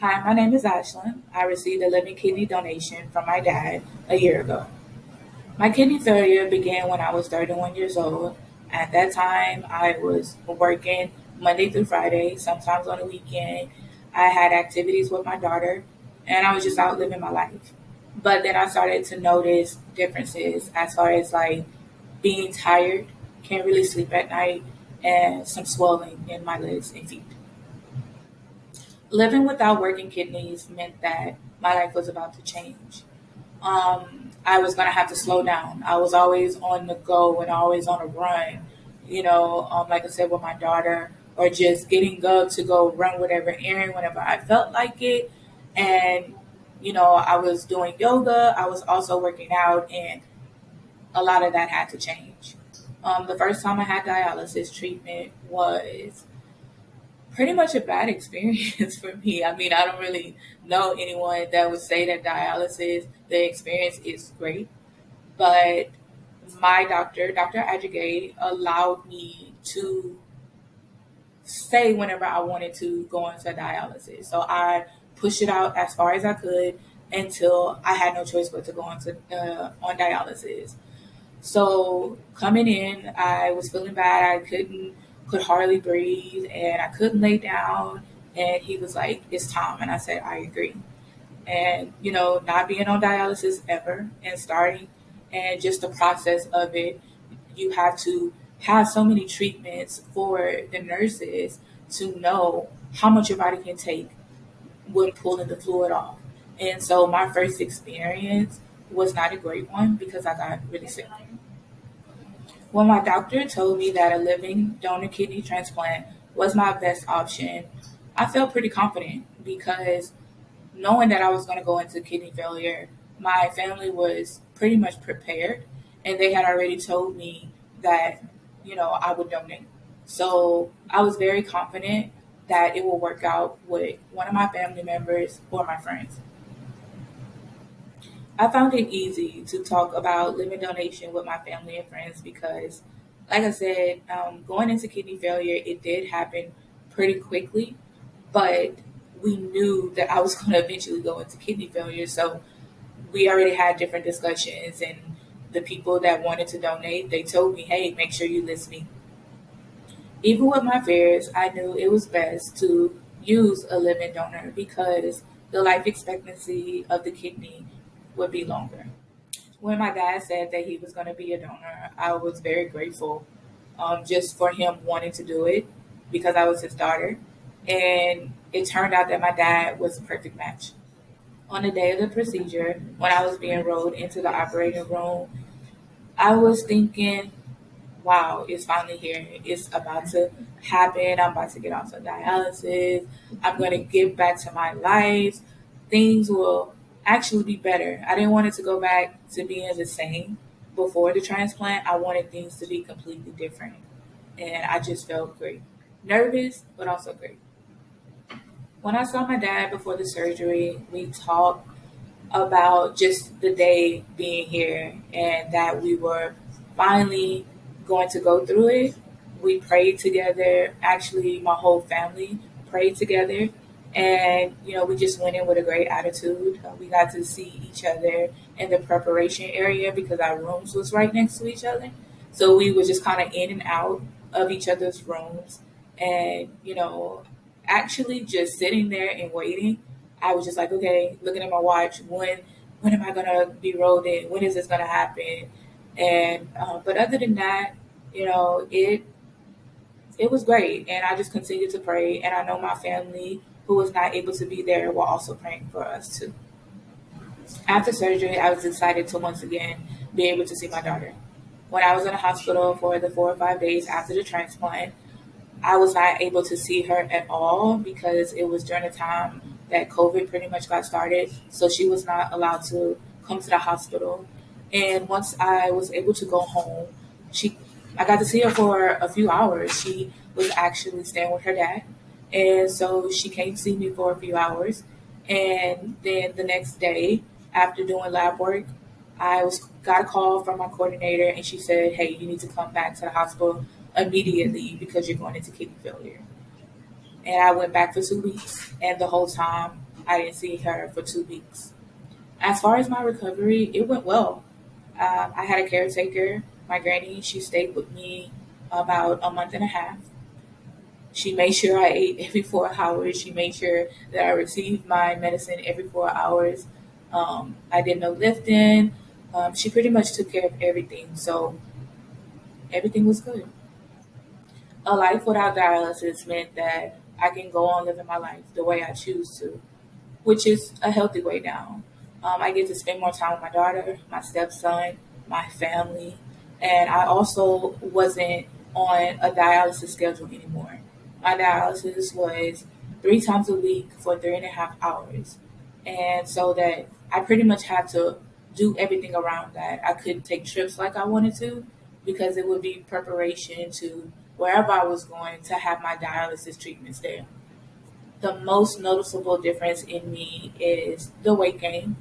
Hi, my name is Ashlyn. I received a living kidney donation from my dad a year ago. My kidney failure began when I was 31 years old. At that time, I was working Monday through Friday, sometimes on the weekend. I had activities with my daughter, and I was just out living my life. But then I started to notice differences as far as like being tired, can't really sleep at night, and some swelling in my legs and feet. Living without working kidneys meant that my life was about to change. I was going to have to slow down. I was always on the go and always on a run, like I said, with my daughter, or just getting up to go run whatever errand whenever I felt like it. And, I was doing yoga. I was also working out, and a lot of that had to change. The first time I had dialysis treatment was pretty much a bad experience for me. I mean, I don't really know anyone that would say that dialysis, the experience is great, but my doctor, Dr. Adjugay, allowed me to say whenever I wanted to go into dialysis. So I pushed it out as far as I could until I had no choice but to go on dialysis. So coming in, I was feeling bad. Could hardly breathe, and I couldn't lay down. And he was like, "It's time," and I said, "I agree." And not being on dialysis ever and starting, and just the process of it, you have to have so many treatments for the nurses to know how much your body can take when pulling the fluid off. And so my first experience was not a great one because I got really sick. When my doctor told me that a living donor kidney transplant was my best option, I felt pretty confident because knowing that I was going to go into kidney failure, my family was pretty much prepared and they had already told me that, I would donate. So I was very confident that it will work out with one of my family members or my friends. I found it easy to talk about living donation with my family and friends because, like I said, going into kidney failure, it did happen pretty quickly, but we knew that I was going to eventually go into kidney failure. So we already had different discussions, and the people that wanted to donate, they told me, hey, make sure you list me. Even with my fears, I knew it was best to use a living donor because the life expectancy of the kidney would be longer. When my dad said that he was going to be a donor, I was very grateful just for him wanting to do it because I was his daughter. And it turned out that my dad was a perfect match. On the day of the procedure, when I was being rolled into the operating room, I was thinking, wow, it's finally here. It's about to happen. I'm about to get off of dialysis. I'm going to get back to my life. Things will actually be better. I didn't want it to go back to being the same before the transplant. I wanted things to be completely different. And I just felt great. Nervous, but also great. When I saw my dad before the surgery, we talked about just the day being here and that we were finally going to go through it. We prayed together. Actually, my whole family prayed together. And, we just went in with a great attitude. We got to see each other in the preparation area because our rooms was right next to each other. So we were just kind of in and out of each other's rooms. And, actually just sitting there and waiting, I was just like, okay, looking at my watch, when am I going to be rolled in? When is this going to happen? And, but other than that, it was great. And I just continued to pray. And I know my family who was not able to be there were also praying for us too. After surgery, I was excited to once again be able to see my daughter. When I was in the hospital for the 4 or 5 days after the transplant, I was not able to see her at all because it was during the time that COVID pretty much got started. So she was not allowed to come to the hospital. And once I was able to go home, I got to see her for a few hours. She was actually staying with her dad. And so she came see me for a few hours. And then the next day, after doing lab work, got a call from my coordinator, and she said, hey, you need to come back to the hospital immediately because you're going into kidney failure. And I went back for 2 weeks, and the whole time I didn't see her for 2 weeks. As far as my recovery, it went well. I had a caretaker, my granny. She stayed with me about a month and a half. She made sure I ate every 4 hours. She made sure that I received my medicine every 4 hours. I did no lifting. She pretty much took care of everything. So everything was good. A life without dialysis meant that I can go on living my life the way I choose to, which is a healthy way now. I get to spend more time with my daughter, my stepson, my family, and I also wasn't on a dialysis schedule anymore. My dialysis was 3 times a week for 3.5 hours. And so that I pretty much had to do everything around that. I couldn't take trips like I wanted to because it would be preparation to wherever I was going to have my dialysis treatments there. The most noticeable difference in me is the weight gain.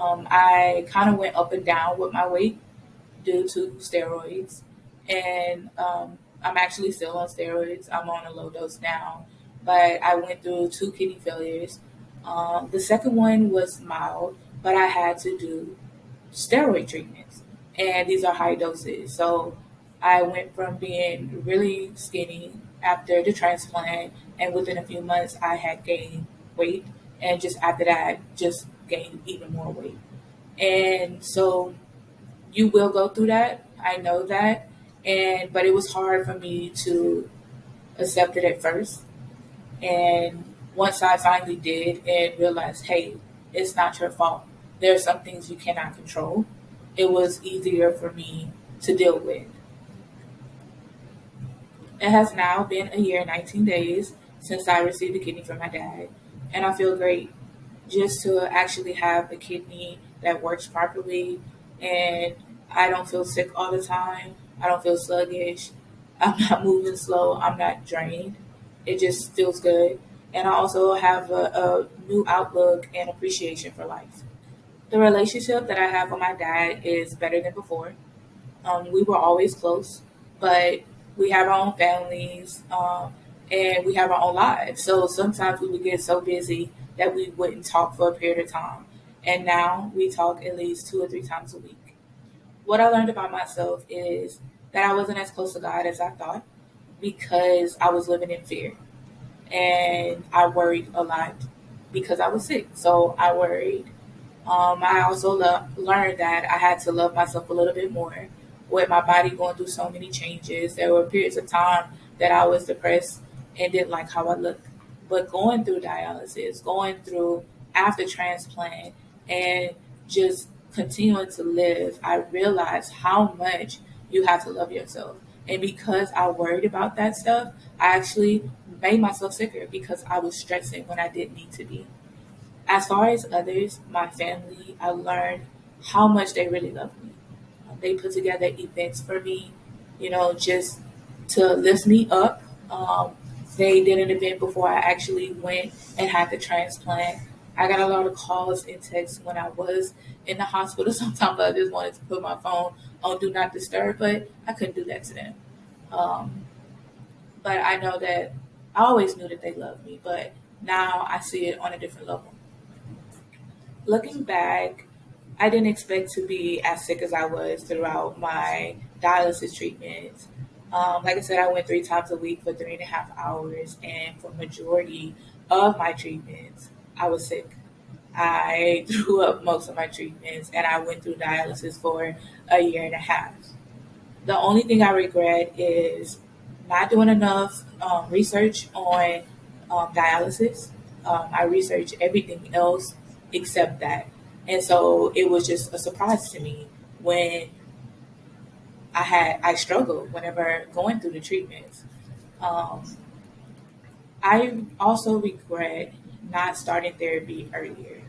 I kind of went up and down with my weight due to steroids, and I'm actually still on steroids. I'm on a low dose now, but I went through 2 kidney failures. The second one was mild, but I had to do steroid treatments, and these are high doses. So I went from being really skinny after the transplant, and within a few months, I had gained weight, and just after that, just gained even more weight. And so you will go through that. I know that, and but it was hard for me to accept it at first. And once I finally did and realized, hey, it's not your fault. There are some things you cannot control. It was easier for me to deal with. It has now been a year and 19 days since I received a kidney from my dad, and I feel great just to actually have a kidney that works properly, and I don't feel sick all the time. I don't feel sluggish. I'm not moving slow. I'm not drained. It just feels good. And I also have a new outlook and appreciation for life. The relationship that I have with my dad is better than before. We were always close, but we have our own families, and we have our own lives. So sometimes we would get so busy that we wouldn't talk for a period of time. And now we talk at least 2 or 3 times a week. What I learned about myself is that I wasn't as close to God as I thought because I was living in fear. And I worried a lot because I was sick. So I worried. I also learned that I had to love myself a little bit more. With my body going through so many changes, there were periods of time that I was depressed and didn't like how I looked. But going through dialysis, going through after transplant, and just continuing to live, I realized how much you have to love yourself. And because I worried about that stuff, I actually made myself sicker because I was stressing when I didn't need to be. As far as others, my family, I learned how much they really love me. They put together events for me, just to lift me up. They did an event before I actually went and had the transplant. I got a lot of calls and texts when I was in the hospital. Sometimes I just wanted to put my phone on Do Not Disturb, but I couldn't do that to them. Um, but I know that I always knew that they loved me, but now I see it on a different level. Looking back, I didn't expect to be as sick as I was throughout my dialysis treatments. Like I said, I went 3 times a week for 3.5 hours, and for majority of my treatments, I was sick. I threw up most of my treatments, and I went through dialysis for a year and a half. The only thing I regret is not doing enough research on dialysis. I researched everything else except that. And so it was just a surprise to me when I struggled whenever going through the treatments. Um, I also regret not starting therapy earlier.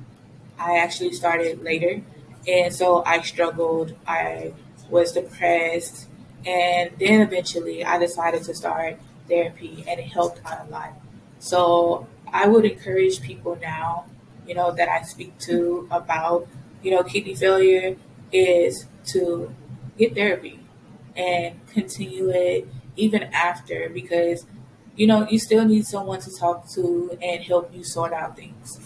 I actually started later, and so I struggled. I was depressed, and then eventually I decided to start therapy, and it helped out a lot. So I would encourage people now, that I speak to about, kidney failure is to get therapy and continue it even after because, you still need someone to talk to and help you sort out things.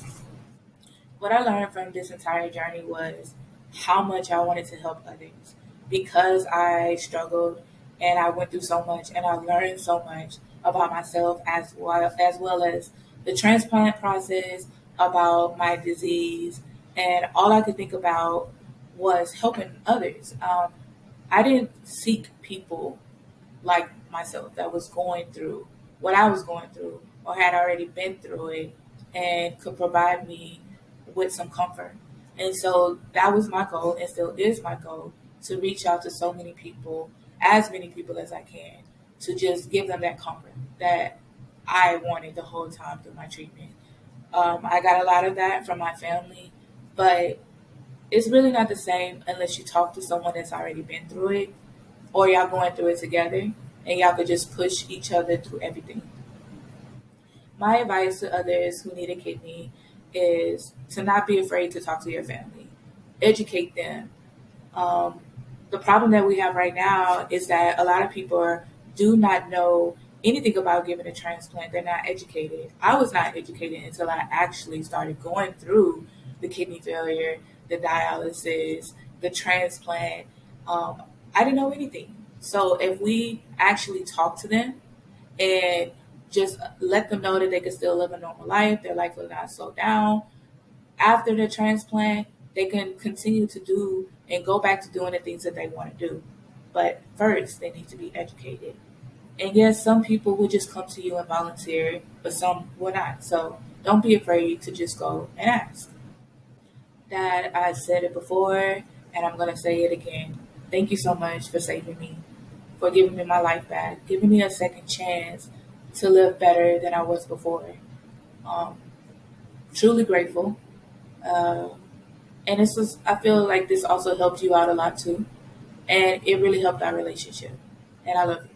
What I learned from this entire journey was how much I wanted to help others because I struggled and I went through so much and I learned so much about myself as well as the transplant process, about my disease, and all I could think about was helping others. I didn't seek people like myself that was going through what I was going through or had already been through it and could provide me with some comfort. And so that was my goal and still is my goal, to reach out to so many people as I can, to just give them that comfort that I wanted the whole time through my treatment. I got a lot of that from my family, but it's really not the same unless you talk to someone that's already been through it, or y'all going through it together and y'all could just push each other through everything. My advice to others who need a kidney is to not be afraid to talk to your family, educate them. Um, the problem that we have right now is that a lot of people do not know anything about giving a transplant. They're not educated. I was not educated until I actually started going through the kidney failure, the dialysis, the transplant. Um, I didn't know anything. So if we actually talk to them and just let them know that they can still live a normal life, their life will not slow down after the transplant, they can continue to do and go back to doing the things that they want to do. But first, they need to be educated. And yes, some people will just come to you and volunteer, but some will not. So don't be afraid to just go and ask. Dad, I said it before, and I'm going to say it again. Thank you so much for saving me, for giving me my life back, giving me a second chance to live better than I was before. Um, Truly grateful. Uh, and this was, I feel like this also helped you out a lot too. And it really helped our relationship. And I love you.